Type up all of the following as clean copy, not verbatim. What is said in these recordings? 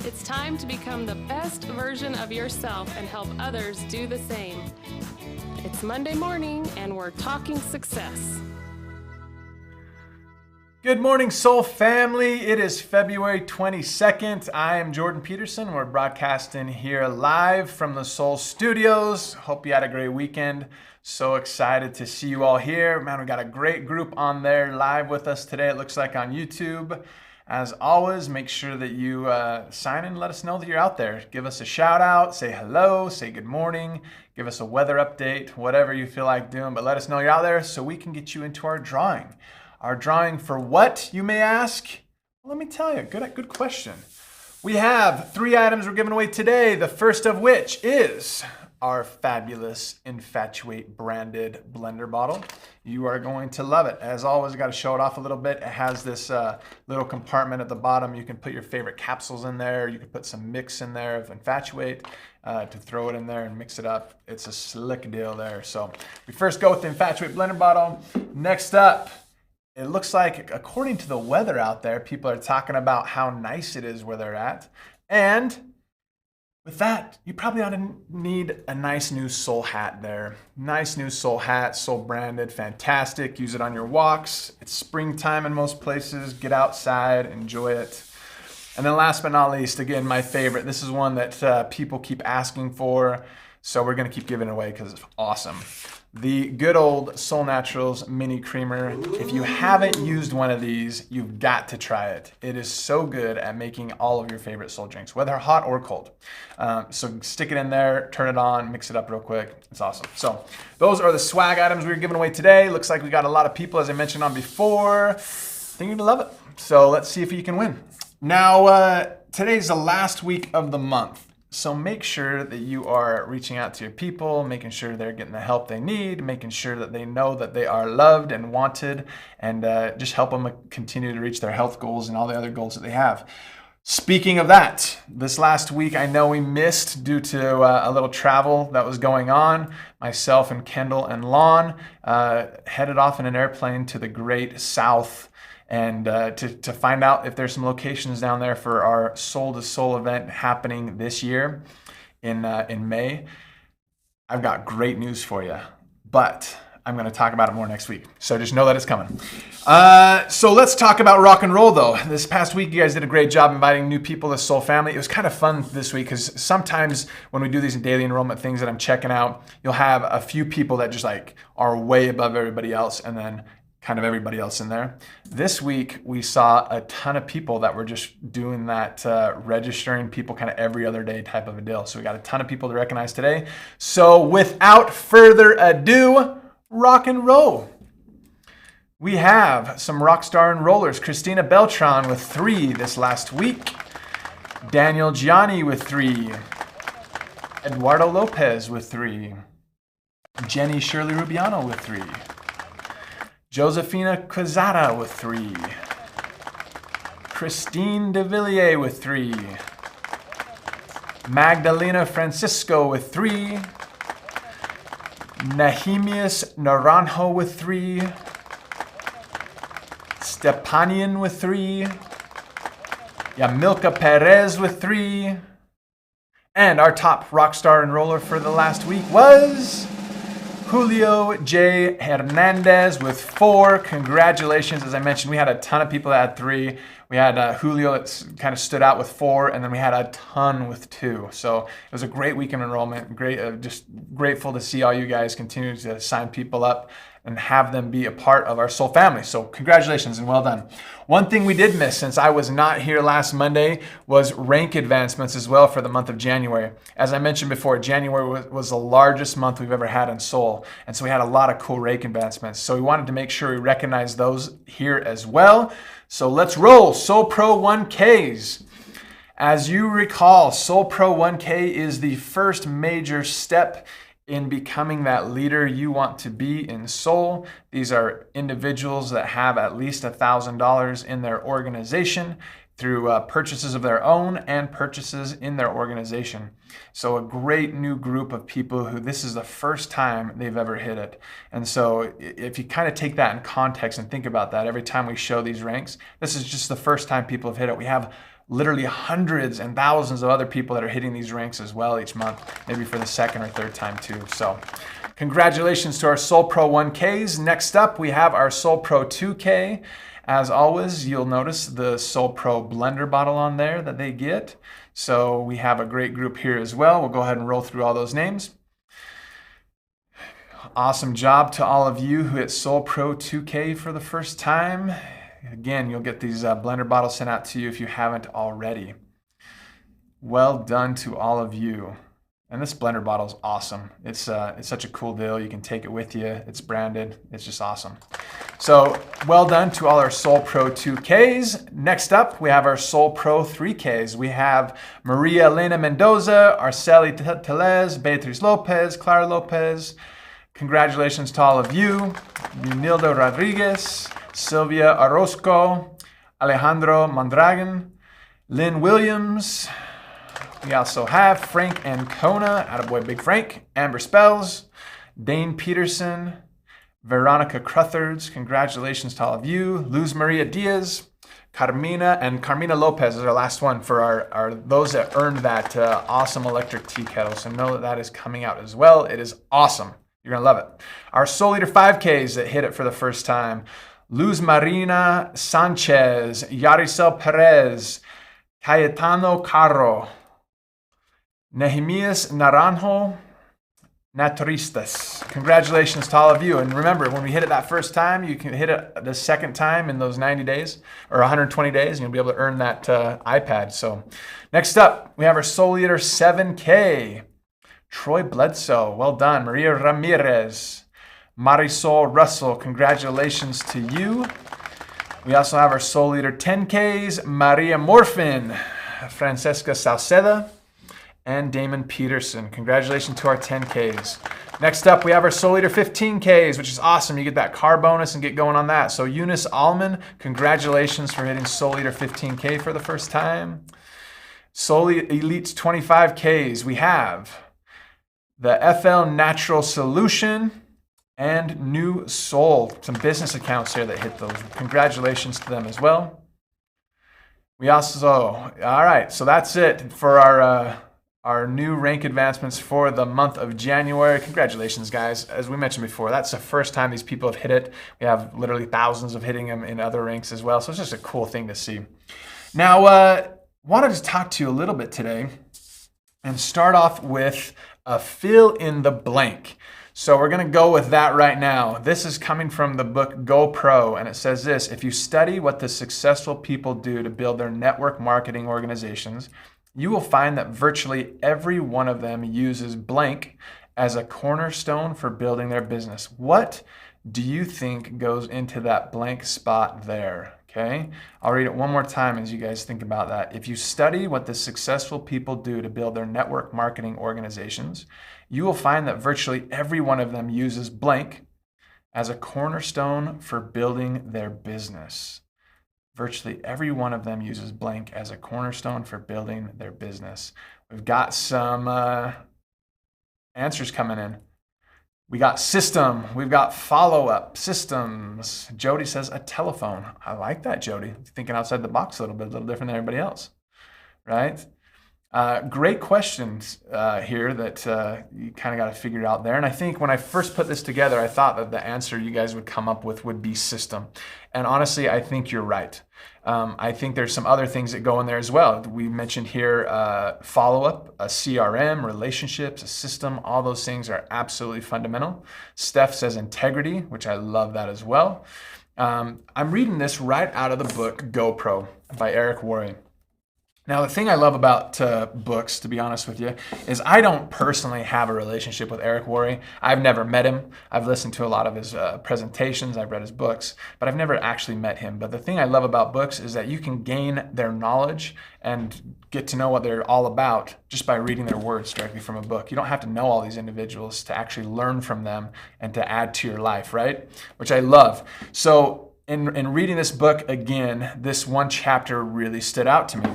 It's time to become the best version of yourself and help others do the same. It's Monday morning and we're talking success. Good morning, Soul family. It is February 22nd. I am Jordan Peterson. We're broadcasting here live from the Soul Studios. Hope you had a great weekend. So excited to see you all here. Man, we got a great group on there live with us today, it looks like on YouTube. As always, make sure that you sign in and let us know that you're out there. Give us a shout out, say hello, say good morning, give us a weather update, whatever you feel like doing, but let us know you're out there so we can get you into our drawing. Our drawing for what, you may ask? Well, let me tell you, good question. We have 3 items we're giving away today, the first of which is our fabulous Infatuate branded blender bottle. You are going to love it. As always, I got to show it off a little bit. It has this little compartment at the bottom. You can put your favorite capsules in there. You can put some mix in there of Infatuate to throw it in there and mix it up. It's a slick deal there. So we first go with the Infatuate blender bottle. Next up, it looks like, according to the weather out there, people are talking about how nice it is where they're at. And with that, you probably ought to need a nice new Soul hat there. Nice new Soul hat, Soul branded, fantastic. Use it on your walks. It's springtime in most places. Get outside, enjoy it. And then last but not least, again, my favorite. This is one that people keep asking for, so we're gonna keep giving it away because it's awesome. The good old Soul Naturals Mini Creamer. If you haven't used one of these, you've got to try it. It is so good at making all of your favorite Soul drinks, whether hot or cold. So stick it in there, turn it on, mix it up real quick. It's awesome. So those are the swag items we're giving away today. Looks like we got a lot of people, as I mentioned on before. I think you're gonna love it. So let's see if you can win. Now, today's the last week of the month. So make sure that you are reaching out to your people, making sure they're getting the help they need, making sure that they know that they are loved and wanted, and just help them continue to reach their health goals and all the other goals that they have. Speaking of that, this last week I know we missed due to a little travel that was going on. Myself and Kendall and Lon headed off in an airplane to the Great South and to find out if there's some locations down there for our Soul to Soul event happening this year in May. I've got great news for you, but I'm going to talk about it more next week. So just know that it's coming. So let's talk about rock and roll, though. This past week, you guys did a great job inviting new people to Soul Family. It was kind of fun this week because sometimes when we do these daily enrollment things that I'm checking out, you'll have a few people that just like are way above everybody else, and then kind of everybody else in there. This week, we saw a ton of people that were just doing that registering people kind of every other day type of a deal. So we got a ton of people to recognize today. So without further ado, rock and roll. We have some rock star enrollers. Christina Beltran with 3 this last week. Daniel Gianni with 3. Eduardo Lopez with 3. Jenny Shirley Rubiano with 3. Josefina Quezada with 3. Christine de Villiers with 3. Magdalena Francisco with 3. Nehemias Naranjo with 3. Stepanian with 3. Yamilka Perez with 3. And our top rock star enroller for the last week was Julio J. Hernandez with 4. Congratulations. As I mentioned, we had a ton of people that had 3. We had Julio that kind of stood out with 4, and then we had a ton with 2. So it was a great week of enrollment. Great, just grateful to see all you guys continue to sign people up and have them be a part of our Soul family. So congratulations and well done. One thing we did miss since I was not here last Monday was rank advancements as well for the month of January. As I mentioned before, January was the largest month we've ever had in Soul. And so we had a lot of cool rank advancements. So we wanted to make sure we recognize those here as well. So let's roll Soul Pro 1Ks. As you recall, Soul Pro 1K is the first major step in becoming that leader you want to be in Soul. These are individuals that have at least $1,000 in their organization through purchases of their own and purchases in their organization. So a great new group of people who this is the first time they've ever hit it. And so if you kind of take that in context and think about that, every time we show these ranks, this is just the first time people have hit it. We have literally hundreds and thousands of other people that are hitting these ranks as well each month, maybe for the second or third time too. So congratulations to our Soul Pro 1Ks. Next up, we have our Soul Pro 2K. As always, you'll notice the Soul Pro blender bottle on there that they get. So we have a great group here as well. We'll go ahead and roll through all those names. Awesome job to all of you who hit Soul Pro 2K for the first time. Again, you'll get these blender bottles sent out to you if you haven't already. Well done to all of you. And this blender bottle is awesome. It's such a cool deal. You can take it with you. It's branded. It's just awesome. So well done to all our Soul Pro 2Ks. Next up, we have our Soul Pro 3Ks. We have Maria Elena Mendoza, Arceli Telez, Beatriz Lopez, Clara Lopez. Congratulations to all of you. Nilda Rodriguez, Sylvia Orozco, Alejandro Mondragon, Lynn Williams. We also have Frank Ancona, attaboy Big Frank, Amber Spells, Dane Peterson, Veronica Cruthards. Congratulations to all of you. Luz Maria Diaz, Carmina Lopez is our last one for our those that earned that awesome electric tea kettle. So know that is coming out as well. It is awesome. You're going to love it. Our Soul Leader 5Ks that hit it for the first time. Luz Marina Sanchez, Yaricel Perez, Cayetano Carro, Nehemias Naranjo, Naturistas. Congratulations to all of you. And remember, when we hit it that first time, you can hit it the second time in those 90 days or 120 days, and you'll be able to earn that iPad. So next up, we have our Soul Leader 7K. Troy Bledsoe, well done. Maria Ramirez, Marisol Russell, congratulations to you. We also have our Soul Leader 10Ks, Maria Morfin, Francesca Salceda, and Damon Peterson. Congratulations to our 10Ks. Next up, we have our Soul Leader 15Ks, which is awesome. You get that car bonus and get going on that. So Eunice Allman, congratulations for hitting Soul Leader 15K for the first time. Soul Elites 25Ks, we have the FL Natural Solution and New Soul. Some business accounts here that hit those. Congratulations to them as well. We also, all right, so that's it for our new rank advancements for the month of January. Congratulations, guys. As we mentioned before, that's the first time these people have hit it. We have literally thousands of hitting them in other ranks as well. So it's just a cool thing to see. Now, wanted to talk to you a little bit today and start off with a fill in the blank. So we're going to go with that right now. This is coming from the book GoPro, and it says this: if you study what the successful people do to build their network marketing organizations, you will find that virtually every one of them uses blank as a cornerstone for building their business. What do you think goes into that blank spot there? Okay, I'll read it one more time as you guys think about that. If you study what the successful people do to build their network marketing organizations, you will find that virtually every one of them uses blank as a cornerstone for building their business. Virtually every one of them uses blank as a cornerstone for building their business. We've got some answers coming in. We got system. We've got follow-up systems. Jody says a telephone. I like that, Jody. Thinking outside the box a little bit, a little different than everybody else, right? Great questions here that you kind of got to figure out there. And I think when I first put this together, I thought that the answer you guys would come up with would be system. And honestly, I think you're right. I think there's some other things that go in there as well. We mentioned here follow-up, a CRM, relationships, a system. All those things are absolutely fundamental. Steph says integrity, which I love that as well. I'm reading this right out of the book GoPro by Eric Worre. Now, the thing I love about books, to be honest with you, is I don't personally have a relationship with Eric Worre. I've never met him. I've listened to a lot of his presentations. I've read his books, but I've never actually met him. But the thing I love about books is that you can gain their knowledge and get to know what they're all about just by reading their words directly from a book. You don't have to know all these individuals to actually learn from them and to add to your life, right? Which I love. So in reading this book again, this one chapter really stood out to me.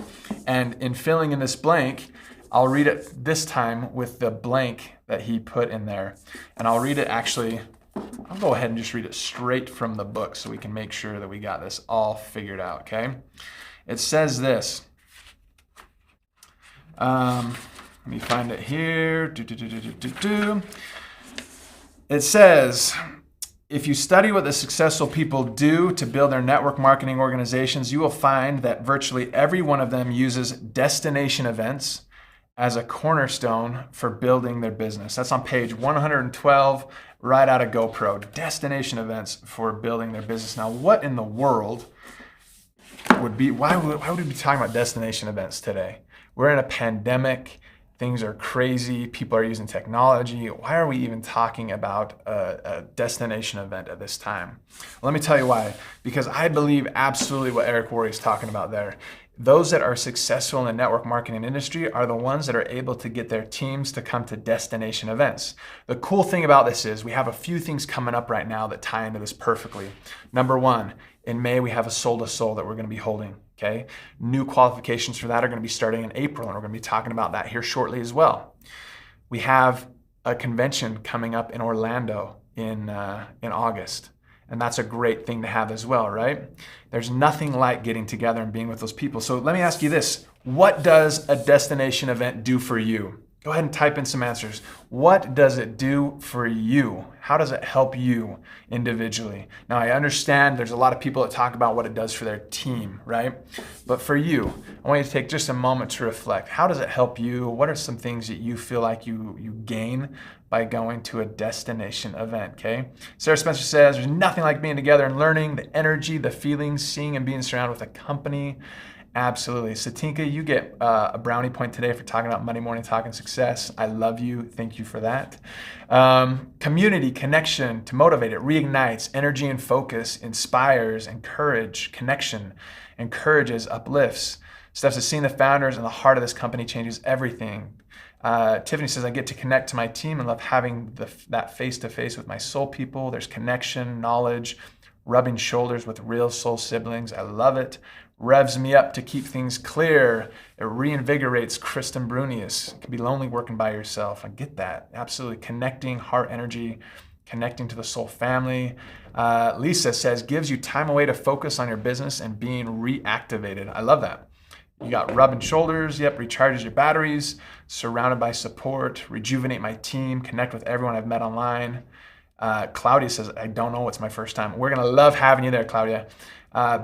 And in filling in this blank, I'll read it this time with the blank that he put in there. And I'll read it actually, I'll go ahead and just read it straight from the book so we can make sure that we got this all figured out, okay? It says this: Let me find it here. It says, if you study what the successful people do to build their network marketing organizations, you will find that virtually every one of them uses destination events as a cornerstone for building their business. That's on page 112, right out of GoPro. Destination events for building their business. Now, what in the world would be, why would we be talking about destination events today? We're in a pandemic. Things are crazy. People are using technology. Why are we even talking about a destination event at this time? Let me tell you why. Because I believe absolutely what Eric Worre is talking about there. Those that are successful in the network marketing industry are the ones that are able to get their teams to come to destination events. The cool thing about this is we have a few things coming up right now that tie into this perfectly. Number one, in May, we have a Soul to Soul that we're going to be holding. Okay, new qualifications for that are going to be starting in April, and we're going to be talking about that here shortly as well. We have a convention coming up in Orlando in August, and that's a great thing to have as well, right? There's nothing like getting together and being with those people. So let me ask you this: what does a destination event do for you? Go ahead and type in some answers. What does it do for you? How does it help you individually? Now, I understand there's a lot of people that talk about what it does for their team, right? But for you, I want you to take just a moment to reflect. How does it help you? What are some things that you feel like you gain by going to a destination event, okay? Sarah Spencer says, there's nothing like being together and learning, the energy, the feelings, seeing and being surrounded with a company. Absolutely. Satinka, you get a brownie point today for talking about Monday Morning Talking Success. I love you. Thank you for that. Community, connection to motivate it, reignites, energy and focus, inspires, encourage, connection, encourages, uplifts. Steph says, seeing the founders and the heart of this company changes everything. Tiffany says, I get to connect to my team and love having that face-to-face with my soul people. There's connection, knowledge, rubbing shoulders with real soul siblings. I love it. Revs me up to keep things clear. It reinvigorates. Kristen Brunius. It can be lonely working by yourself. I get that. Absolutely. Connecting, heart energy, connecting to the soul family. Lisa says, gives you time away to focus on your business and being reactivated. I love that. You got rubbing shoulders. Yep. Recharges your batteries. Surrounded by support. Rejuvenate my team. Connect with everyone I've met online. Claudia says, I don't know. It's my first time. We're going to love having you there, Claudia.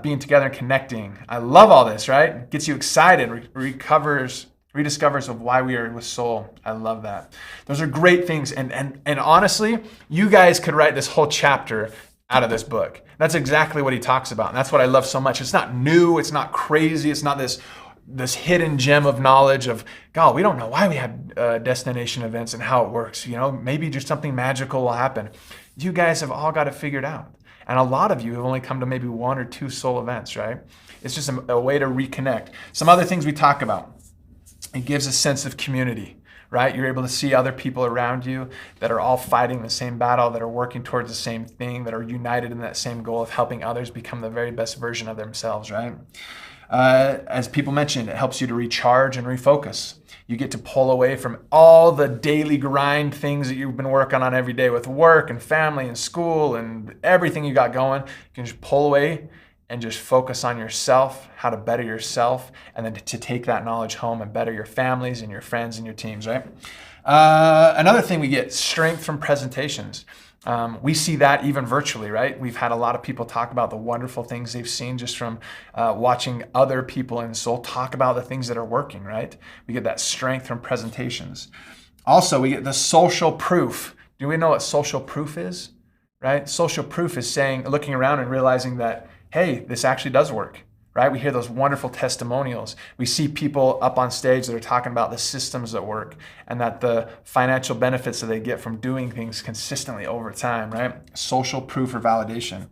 Being together and connecting. I love all this, right? Gets you excited, rediscovers of why we are with soul. I love that. Those are great things. And honestly, you guys could write this whole chapter out of this book. That's exactly what he talks about. And that's what I love so much. It's not new. It's not crazy. It's not this hidden gem of knowledge of, God, we don't know why we have destination events and how it works. You know, maybe just something magical will happen. You guys have all got it figured out. And a lot of you have only come to maybe one or two soul events, right? It's just a way to reconnect. Some other things we talk about. It gives a sense of community, right? You're able to see other people around you that are all fighting the same battle, that are working towards the same thing, that are united in that same goal of helping others become the very best version of themselves, right? As people mentioned, it helps you to recharge and refocus. You get to pull away from all the daily grind things that you've been working on every day with work and family and school and everything you got going. You can just pull away and just focus on yourself, how to better yourself, and then to take that knowledge home and better your families and your friends and your teams, right? Another thing we get, strength from presentations. We see that even virtually, right? We've had a lot of people talk about the wonderful things they've seen just from watching other people in Soul talk about the things that are working, right? We get that strength from presentations. Also, we get the social proof. Do we know what social proof is, right? Social proof is looking around and realizing that, hey, this actually does work. Right? We hear those wonderful testimonials. We see people up on stage that are talking about the systems that work and that the financial benefits that they get from doing things consistently over time, right? Social proof or validation.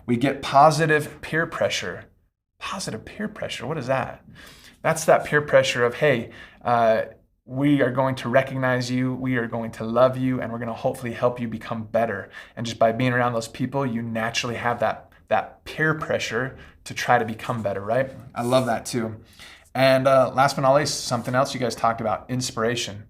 We get positive peer pressure. Positive peer pressure, what is that? That's that peer pressure of, hey, we are going to recognize you, we are going to love you, and we're going to hopefully help you become better. And just by being around those people, you naturally have that peer pressure to try to become better, right? I love that too. And last but not least, something else you guys talked about, inspiration,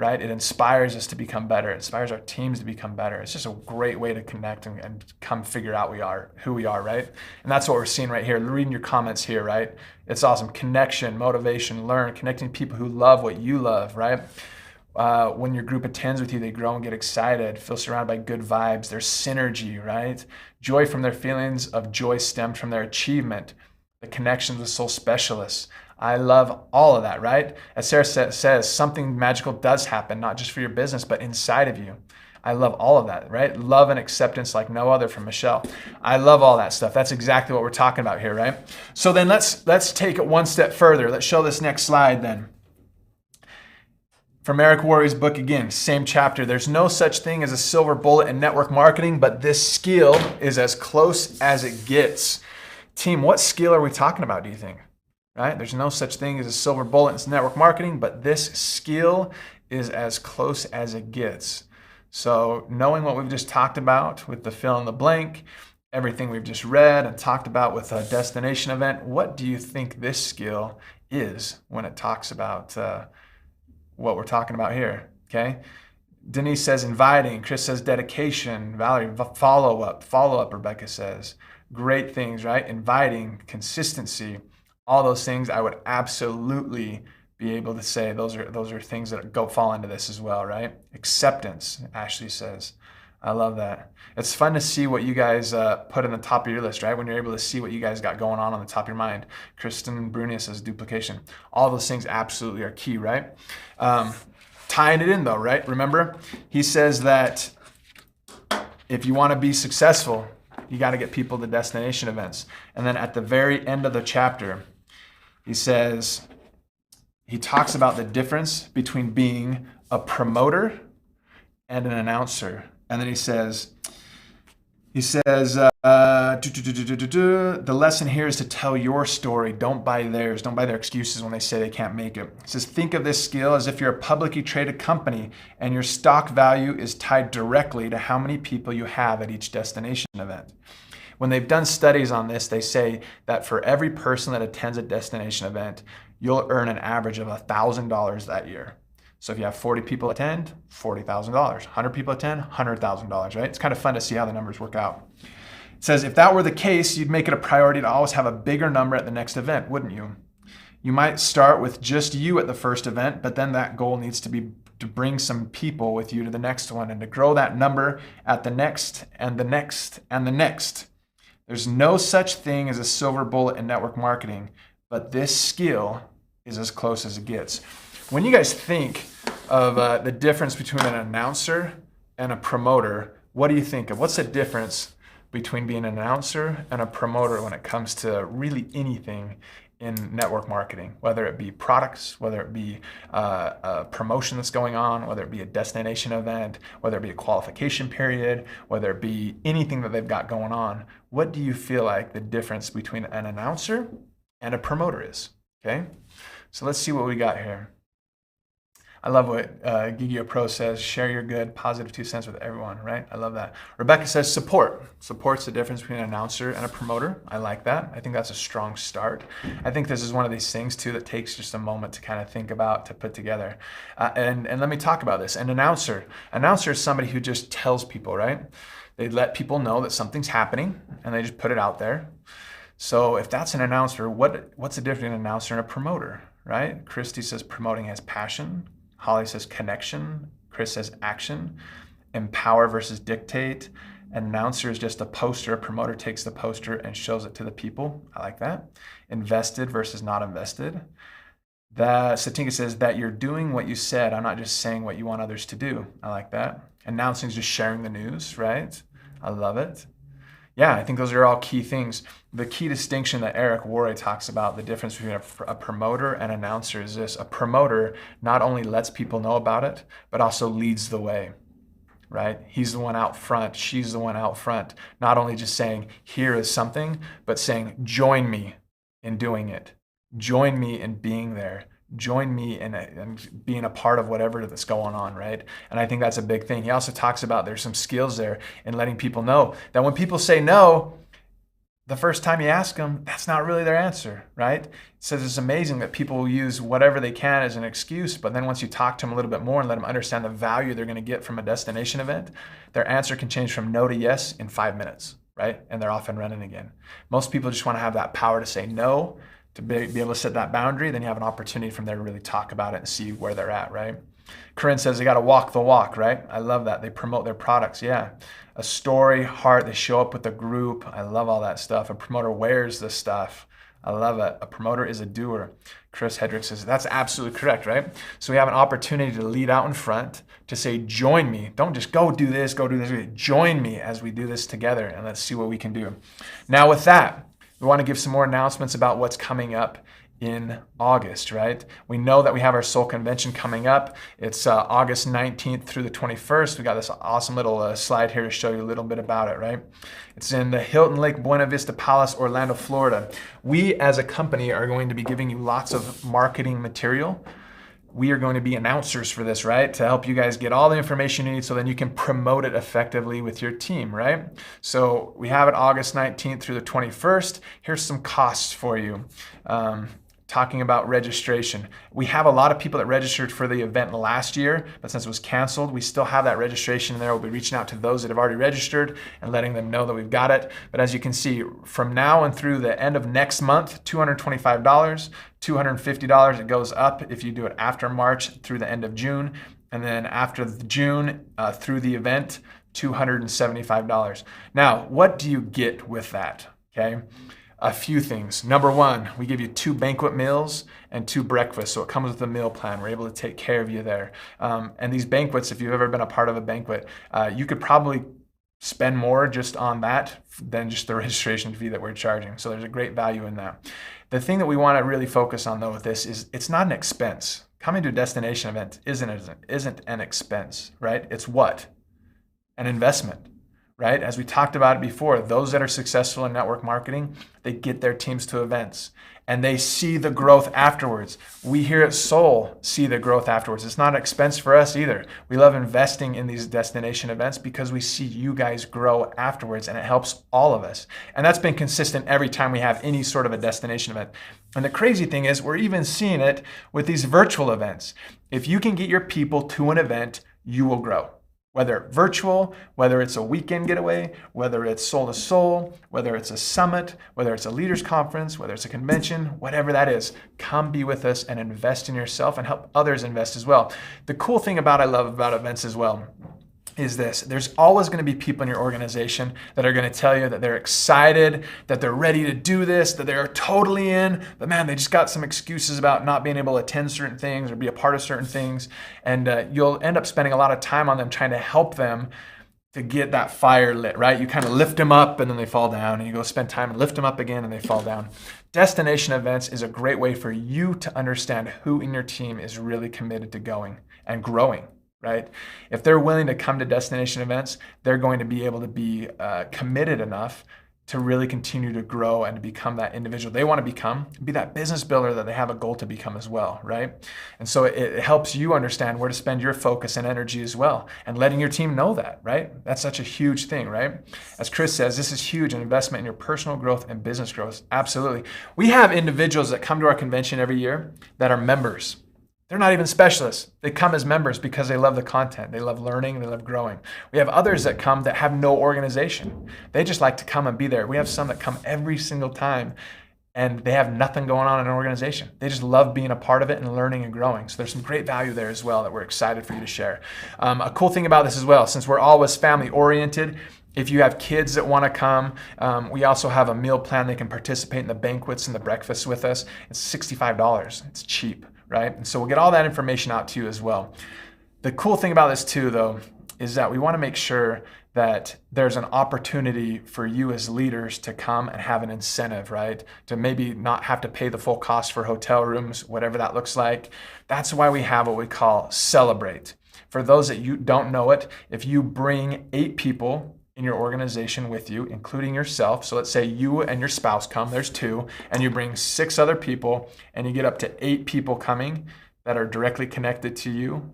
right? It inspires us to become better. It inspires our teams to become better. It's just a great way to connect and come figure out who we are, right? And that's what we're seeing right here. Reading your comments here, right? It's awesome. Connection, motivation, learn, connecting people who love what you love, right? When your group attends with you, they grow and get excited, feel surrounded by good vibes. There's synergy, right? Joy from their feelings of joy stemmed from their achievement, the connections with soul specialists. I love all of that, right? As Sarah says, something magical does happen, not just for your business, but inside of you. I love all of that, right? Love and acceptance like no other from Michelle. I love all that stuff. That's exactly what we're talking about here, right? So then let's take it one step further. Let's show this next slide then. From Eric Worre's book again, same chapter. There's no such thing as a silver bullet in network marketing, but this skill is as close as it gets. Team, what skill are we talking about, do you think? Right? There's no such thing as a silver bullet in network marketing, but this skill is as close as it gets. So knowing what we've just talked about with the fill in the blank, everything we've just read and talked about with a destination event, what do you think this skill is when it talks about what we're talking about here? Okay. Denise says inviting. Chris says dedication. Valerie, follow up, Rebecca says. Great things, right? Inviting, consistency, all those things I would absolutely be able to say those are things that fall into this as well, right? Acceptance, Ashley says. I love that. It's fun to see what you guys put in the top of your list, right? When you're able to see what you guys got going on the top of your mind. Kristen Brunia says duplication. All those things absolutely are key, right? Tying it in though, right? Remember, he says that if you want to be successful, you got to get people to destination events. And then at the very end of the chapter, he talks about the difference between being a promoter and an announcer. And then he says, the lesson here is to tell your story. Don't buy theirs. Don't buy their excuses when they say they can't make it. He says, think of this skill as if you're a publicly traded company and your stock value is tied directly to how many people you have at each destination event. When they've done studies on this, they say that for every person that attends a destination event, you'll earn an average of $1,000 that year. So if you have 40 people attend, $40,000. 100 people attend, $100,000, right? It's kind of fun to see how the numbers work out. It says, if that were the case, you'd make it a priority to always have a bigger number at the next event, wouldn't you? You might start with just you at the first event, but then that goal needs to be to bring some people with you to the next one and to grow that number at the next and the next and the next. There's no such thing as a silver bullet in network marketing, but this skill is as close as it gets. When you guys think of the difference between an announcer and a promoter, what do you think of? What's the difference between being an announcer and a promoter when it comes to really anything in network marketing, whether it be products, whether it be a promotion that's going on, whether it be a destination event, whether it be a qualification period, whether it be anything that they've got going on? What do you feel like the difference between an announcer and a promoter is? Okay, so let's see what we got here. I love what Gigio Pro says, share your good, positive 2 cents with everyone, right? I love that. Rebecca says support. Support's the difference between an announcer and a promoter. I like that. I think that's a strong start. I think this is one of these things too that takes just a moment to kind of think about, to put together. And let me talk about this. An announcer is somebody who just tells people, right? They let people know that something's happening and they just put it out there. So if that's an announcer, what's the difference between an announcer and a promoter, right? Christy says promoting has passion. Holly says connection. Chris says action. Empower versus dictate. An announcer is just a poster. A promoter takes the poster and shows it to the people. I like that. Invested versus not invested. Satinka says that you're doing what you said. I'm not just saying what you want others to do. I like that. Announcing is just sharing the news, right? I love it. Yeah, I think those are all key things. The key distinction that Eric Worre talks about, the difference between a promoter and announcer is this. A promoter not only lets people know about it, but also leads the way, right? He's the one out front. She's the one out front. Not only just saying, here is something, but saying, join me in doing it. Join me in being there. Join me in being a part of whatever that's going on, right? And I think that's a big thing. He also talks about there's some skills there in letting people know that when people say no, the first time you ask them, that's not really their answer, right? It says it's amazing that people will use whatever they can as an excuse, but then once you talk to them a little bit more and let them understand the value they're going to get from a destination event, their answer can change from no to yes in 5 minutes, right? And they're off and running again. Most people just want to have that power to say no, to be able to set that boundary. Then you have an opportunity from there to really talk about it and see where they're at, right? Corinne says they got to walk the walk, right? I love that. They promote their products. Yeah. A story, heart, they show up with a group. I love all that stuff. A promoter wears the stuff. I love it. A promoter is a doer. Chris Hedrick says that's absolutely correct, right? So we have an opportunity to lead out in front, to say, join me. Don't just go do this, go do this. Join me as we do this together, and let's see what we can do. Now with that, we want to give some more announcements about what's coming up in August, right? We know that we have our Soul Convention coming up. It's August 19th through the 21st. We got this awesome little slide here to show you a little bit about it, right? It's in the Hilton Lake Buena Vista Palace, Orlando, Florida. We as a company are going to be giving you lots of marketing material. We are going to be announcers for this, right? To help you guys get all the information you need so then you can promote it effectively with your team, right? So we have it August 19th through the 21st. Here's some costs for you. Talking about registration. We have a lot of people that registered for the event last year, but since it was canceled, we still have that registration there. We'll be reaching out to those that have already registered and letting them know that we've got it. But as you can see, from now and through the end of next month, $225, $250, it goes up if you do it after March through the end of June. And then after June through the event, $275. Now, what do you get with that? Okay. A few things. Number one, we give you 2 banquet meals and 2 breakfasts. So it comes with a meal plan. We're able to take care of you there. And these banquets, if you've ever been a part of a banquet, you could probably spend more just on that than just the registration fee that we're charging. So there's a great value in that. The thing that we want to really focus on though with this is it's not an expense. Coming to a destination event isn't an expense, right? It's what? An investment. Right? As we talked about it before, those that are successful in network marketing, they get their teams to events and they see the growth afterwards. We here at Soul see the growth afterwards. It's not an expense for us either. We love investing in these destination events because we see you guys grow afterwards and it helps all of us. And that's been consistent every time we have any sort of a destination event. And the crazy thing is we're even seeing it with these virtual events. If you can get your people to an event, you will grow. Whether virtual, whether it's a weekend getaway, whether it's soul to soul, whether it's a summit, whether it's a leaders conference, whether it's a convention, whatever that is, come be with us and invest in yourself and help others invest as well. The cool thing I love about events as well is this. There's always going to be people in your organization that are going to tell you that they're excited, that they're ready to do this, that they're totally in, but man, they just got some excuses about not being able to attend certain things or be a part of certain things. And you'll end up spending a lot of time on them trying to help them to get that fire lit, right? You kind of lift them up and then they fall down, and you go spend time and lift them up again and they fall down. Destination events is a great way for you to understand who in your team is really committed to going and growing. Right? If they're willing to come to destination events, they're going to be able to be committed enough to really continue to grow and to become that individual they want to become, be that business builder that they have a goal to become as well, right? And so it helps you understand where to spend your focus and energy as well, and letting your team know that, right? That's such a huge thing, right? As Chris says, this is huge, an investment in your personal growth and business growth. Absolutely. We have individuals that come to our convention every year that are members. They're not even specialists. They come as members because they love the content. They love learning. They love growing. We have others that come that have no organization. They just like to come and be there. We have some that come every single time and they have nothing going on in an organization. They just love being a part of it and learning and growing. So there's some great value there as well that we're excited for you to share. A cool thing about this as well, since we're always family oriented, if you have kids that want to come, we also have a meal plan. They can participate in the banquets and the breakfasts with us. It's $65. It's cheap. Right? And so we'll get all that information out to you as well. The cool thing about this too, though, is that we want to make sure that there's an opportunity for you as leaders to come and have an incentive, right? To maybe not have to pay the full cost for hotel rooms, whatever that looks like. That's why we have what we call Celebrate. For those that you don't know it, if you bring 8 people in your organization with you, including yourself. So let's say you and your spouse come, there's 2, and you bring 6 other people and you get up to 8 people coming that are directly connected to you.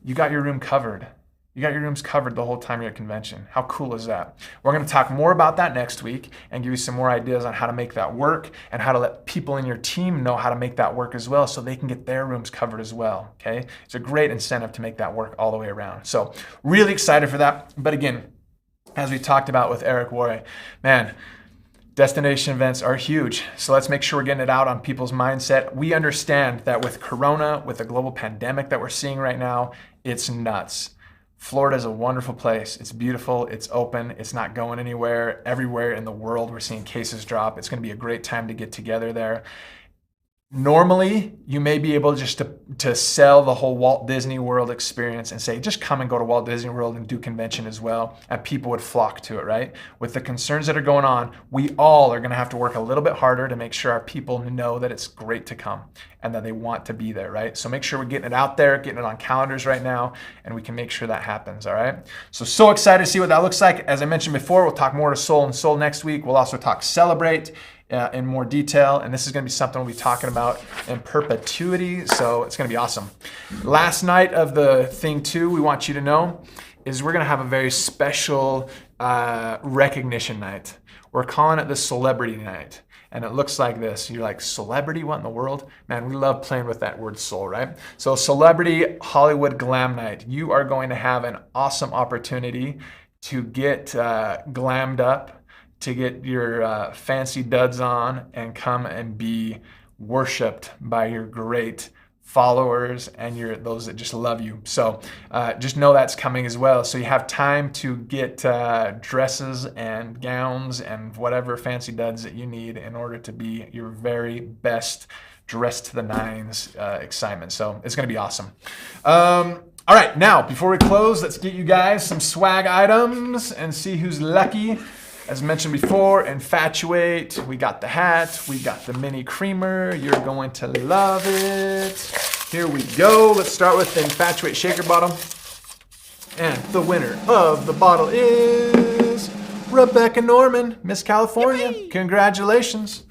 You got your room covered. You got your rooms covered the whole time you're at convention. How cool is that? We're going to talk more about that next week and give you some more ideas on how to make that work and how to let people in your team know how to make that work as well so they can get their rooms covered as well, okay? It's a great incentive to make that work all the way around. So really excited for that. But again, as we talked about with Eric Worre, man, destination events are huge. So let's make sure we're getting it out on people's mindset. We understand that with Corona, with the global pandemic that we're seeing right now, it's nuts. Florida is a wonderful place. It's beautiful. It's open. It's not going anywhere. Everywhere in the world, we're seeing cases drop. It's going to be a great time to get together there. Normally, you may be able just to sell the whole Walt Disney World experience and say, just come and go to Walt Disney World and do convention as well, and people would flock to it, right? With the concerns that are going on, we all are going to have to work a little bit harder to make sure our people know that it's great to come and that they want to be there, right? So make sure we're getting it out there, getting it on calendars right now, and we can make sure that happens, all right? So excited to see what that looks like. As I mentioned before, we'll talk more to Soul and Soul next week. We'll also talk Celebrate in more detail, and this is going to be something we'll be talking about in perpetuity, so it's going to be awesome. Last night of the thing too, we want you to know, is we're going to have a very special recognition night. We're calling it the Celebrity Night, and it looks like this. You're like, celebrity? What in the world? Man, we love playing with that word soul, right? So Celebrity Hollywood Glam Night. You are going to have an awesome opportunity to get glammed up, to get your fancy duds on and come and be worshiped by your great followers and those that just love you. So just know that's coming as well. So you have time to get dresses and gowns and whatever fancy duds that you need in order to be your very best dressed to the nines excitement. So it's going to be awesome. All right, now before we close, let's get you guys some swag items and see who's lucky. As mentioned before, Infatuate, we got the hat, we got the mini creamer, you're going to love it. Here we go, let's start with the Infatuate shaker bottle. And the winner of the bottle is Rebecca Norman, Miss California. Yippee! Congratulations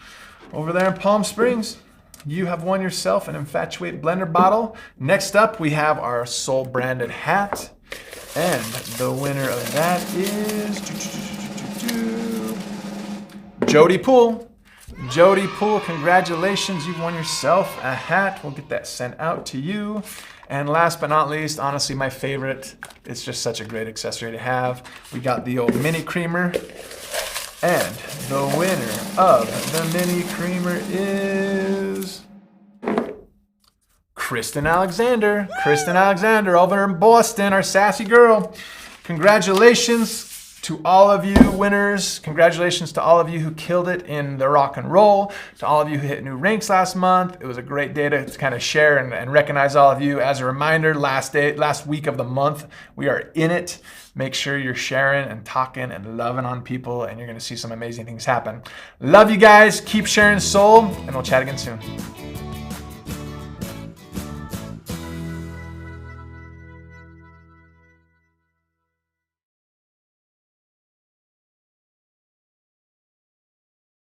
over there in Palm Springs. You have won yourself an Infatuate blender bottle. Next up, we have our Soul branded hat. And the winner of that is Jody Poole. Jody Poole, congratulations. You've won yourself a hat. We'll get that sent out to you. And last but not least, honestly, my favorite, it's just such a great accessory to have. We got the old mini creamer. And the winner of the mini creamer is Kristen Alexander. Kristen Alexander over in Boston, our sassy girl. Congratulations to all of you winners. Congratulations to all of you who killed it in the rock and roll. To all of you who hit new ranks last month. It was a great day to kind of share and recognize all of you. As a reminder, last week of the month, we are in it. Make sure you're sharing and talking and loving on people, and you're going to see some amazing things happen. Love you guys. Keep sharing soul, and we'll chat again soon.